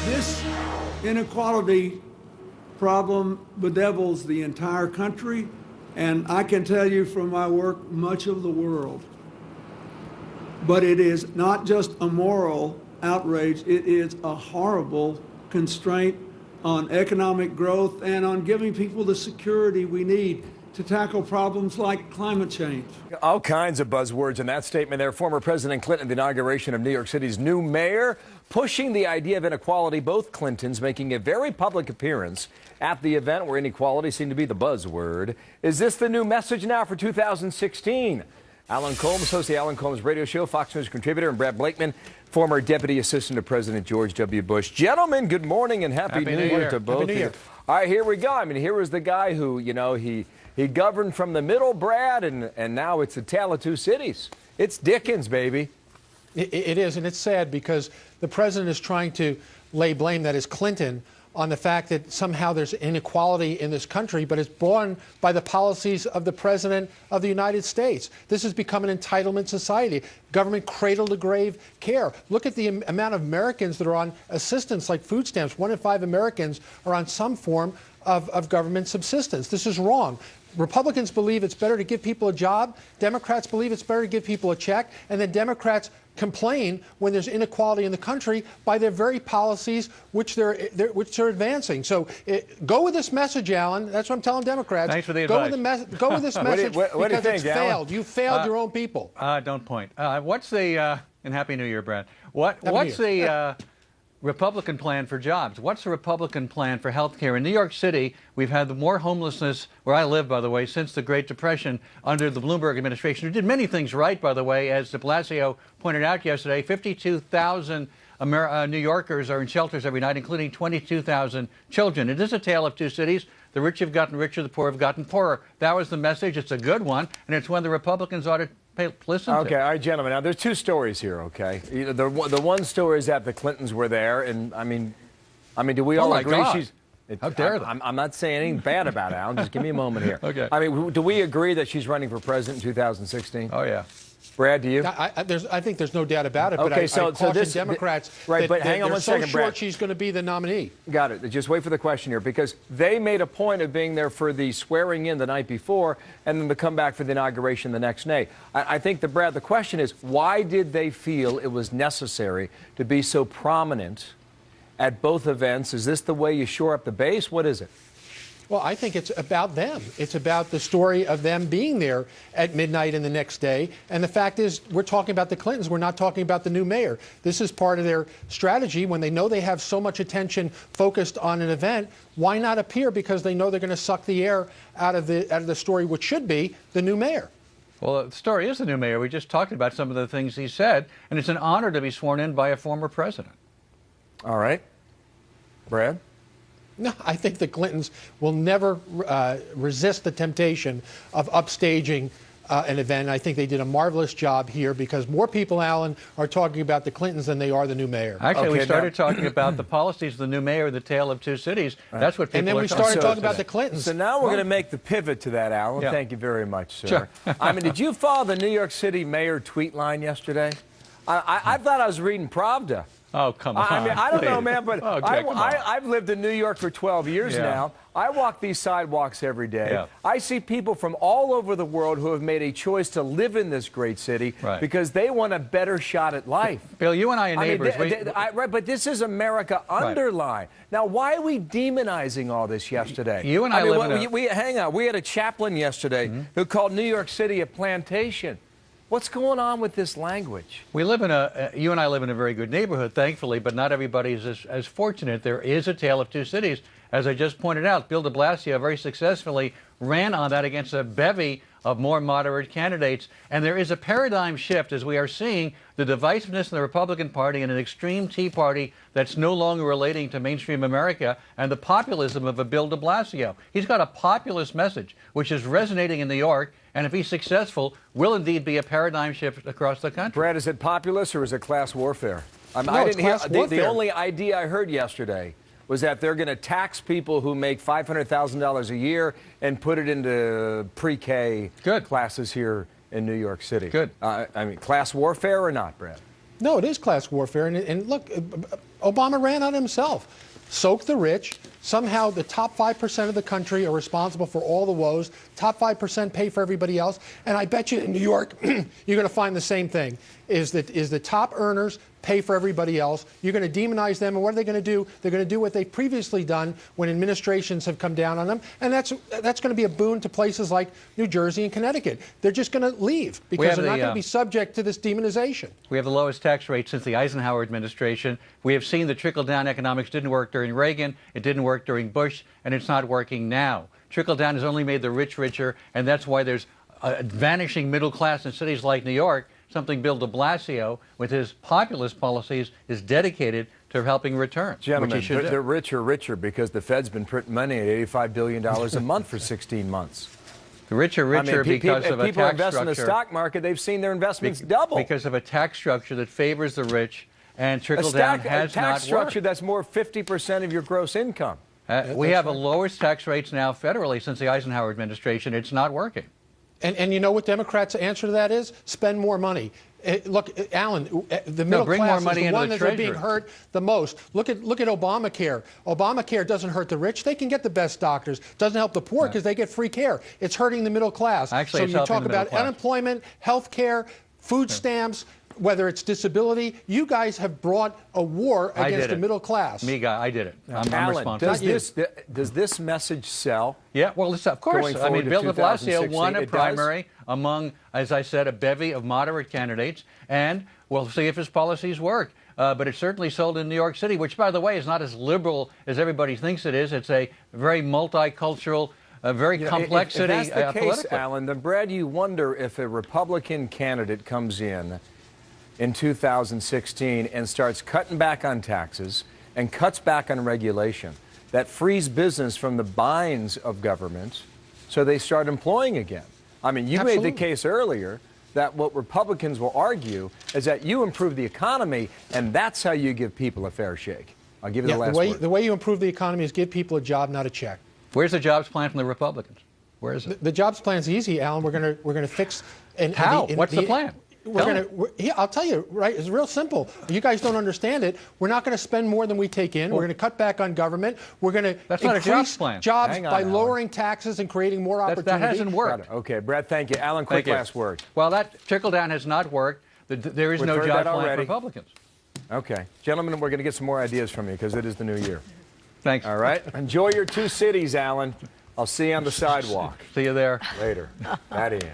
This inequality problem bedevils the entire country, and I can tell you from my work, much of the world. But it is not just a moral outrage, it is a horrible constraint on economic growth and on giving people the security we need to tackle problems like climate change. All kinds of buzzwords in that statement there. Former President Clinton at the inauguration of New York City's new mayor, pushing the idea of inequality. Both Clintons making a very public appearance at the event where inequality seemed to be the buzzword. Is this the new message now for 2016? Alan Colmes, host of the Alan Colmes Radio Show, Fox News contributor, and Brad Blakeman, former Deputy Assistant to President George W. Bush. Gentlemen, good morning and Happy New Year to both of you. All right, here we go. I mean, here was the guy who, you know, he governed from the middle, Brad, and now it's a tale of two cities. It's Dickens, baby. It is, and it's sad because the president is trying to lay blame, that is Clinton, on the fact that somehow there's inequality in this country, but it's borne by the policies of the President of the United States. This has become an entitlement society, government cradle-to-grave care. Look at the amount of Americans that are on assistance like food stamps. 1 in 5 Americans are on some form of government subsistence. This is wrong. Republicans believe it's better to give people a job. Democrats believe it's better to give people a check. And then Democrats complain when there's inequality in the country by their very policies which they're advancing. So go with this message, Alan. That's what I'm telling Democrats. Thanks for the advice. Go with this message what do you because think, it's Alan? failed. You failed your own people. Don't point. What's the and Happy New Year, Brad. What's the Republican plan for jobs? What's the Republican plan for health care? In New York City, we've had more homelessness, where I live, by the way, since the Great Depression under the Bloomberg administration, who did many things right, by the way, as de Blasio pointed out yesterday. 52,000 New Yorkers are in shelters every night, including 22,000 children. It is a tale of two cities. The rich have gotten richer, the poor have gotten poorer. That was the message. It's a good one, and it's one the Republicans ought to listen to. Okay, all right, gentlemen. Now, there's two stories here, okay? The one story is that the Clintons were there, and I mean, do we all agree God. How dare they? I'm not saying anything bad about it, Alan. Just give me a moment here. Okay. I mean, do we agree that she's running for president in 2016? Oh, yeah. Brad, do you? I think there's no doubt about it, but Okay, I caution Democrats right, but that hang on one second, so sure Brad. she's going to be the nominee. Got it. Just wait for the question here, because they made a point of being there for the swearing in the night before and then to come back for the inauguration the next day. I think that, Brad, the question is, why did they feel it was necessary to be so prominent at both events? Is this the way you shore up the base? What is it? Well, I think it's about them. It's about the story of them being there at midnight and the next day. And the fact is, we're talking about the Clintons. We're not talking about the new mayor. This is part of their strategy. When they know they have so much attention focused on an event, why not appear? Because they know they're going to suck the air out of the story, which should be the new mayor. Well, the story is the new mayor. We just talked about some of the things he said, and it's an honor to be sworn in by a former president. All right. Brad? No, I think the Clintons will never resist the temptation of upstaging an event. I think they did a marvelous job here because more people, Alan, are talking about the Clintons than they are the new mayor. Actually, we started talking about the policies of the new mayor, the tale of two cities. Right. That's what people And then we started talking about the Clintons. So now we're going to make the pivot to that, Alan. Yeah. Thank you very much, sir. Sure. I mean, did you follow the New York City mayor tweet line yesterday? I thought I was reading Pravda. Oh, come on. I mean, I don't know, man, but I've I've lived in New York for 12 years now. I walk these sidewalks every day. Yeah. I see people from all over the world who have made a choice to live in this great city because they want a better shot at life. Bill, you and I are neighbors. Right, but this is America underline. Now, why are we demonizing all this yesterday? You and I live in hang on. We had a chaplain yesterday who called New York City a plantation. What's going on with this language? We live in you and I live in a very good neighborhood, thankfully, but not everybody is as fortunate. There is a tale of two cities. As I just pointed out, Bill de Blasio very successfully ran on that against a bevy of more moderate candidates. And there is a paradigm shift as we are seeing the divisiveness in the Republican Party and an extreme Tea Party that's no longer relating to mainstream America and the populism of a Bill de Blasio. He's got a populist message, which is resonating in New York, and if he's successful, will indeed be a paradigm shift across the country. Brad, is it populist or is it class warfare? No, I it's didn't hear class warfare. The only idea I heard yesterday was that they're going to tax people who make $500,000 a year and put it into pre-K classes here in New York City. Good. I mean, class warfare or not, Brad? No, it is class warfare. And look, Obama ran on himself. Soak the rich. Somehow the top 5% of the country are responsible for all the woes. Top 5% pay for everybody else. And I bet you in New York, you're going to find the same thing, is the top earners pay for everybody else. You're going to demonize them. And what are they going to do? They're going to do what they've previously done when administrations have come down on them. And that's going to be a boon to places like New Jersey and Connecticut. They're just going to leave because they're not going to be subject to this demonization. We have the lowest tax rate since the Eisenhower administration. We have seen the trickle-down economics didn't work during Reagan, it didn't work during Bush, and it's not working now. Trickle-down has only made the rich richer, and that's why there's a vanishing middle class in cities like New York, something Bill de Blasio, with his populist policies, is dedicated to helping return. Gentlemen, which he should do. the rich are richer because the Fed's been printing money at $85 billion a month for 16 months. The rich are richer because of a tax structure. People invest in the stock market, they've seen their investments double. Because of a tax structure that favors the rich, and trickle-down has not worked. A tax structure that's more 50% of your gross income. We have the lowest tax rates now federally since the Eisenhower administration. It's not working. And you know what Democrats' answer to that is? Spend more money. Look, Alan, the middle class is the one that's being hurt the most. Look at Obamacare. Obamacare doesn't hurt the rich. They can get the best doctors. Doesn't help the poor because they get free care. It's hurting the middle class. Actually, so you talk about unemployment, health care, food stamps, whether it's disability. You guys have brought a war against the middle class. I did it. I'm Alan, responsible. does this message sell? Yeah, well, of course. I mean, Bill de Blasio won a primary among, as I said, a bevy of moderate candidates, and we'll see if his policies work. But it certainly sold in New York City, which, by the way, is not as liberal as everybody thinks it is. It's a very multicultural, very complex city. If that's the case, Alan, then, Brad, you wonder if a Republican candidate comes in 2016 and starts cutting back on taxes and cuts back on regulation, that frees business from the binds of government so they start employing again. I mean, you made the case earlier that what Republicans will argue is that you improve the economy, and that's how you give people a fair shake. I'll give you the last word. The way you improve the economy is give people a job, not a check. Where's the jobs plan from the Republicans? Where is it? The jobs plan is easy, Alan. We're going to fix. How? What's the plan? I'll tell you, right? It's real simple. You guys don't understand it. We're not going to spend more than we take in. We're going to cut back on government. We're going to increase jobs by lowering taxes and creating more opportunity. That hasn't worked. Okay, Brad, thank you. Alan, quick last word. Well, that trickle-down has not worked. There is no job plan for Republicans. Okay. Gentlemen, we're going to get some more ideas from you because it is the new year. Thanks. All right. Enjoy your two cities, Alan. I'll see you on the sidewalk. See you there. Later. That in.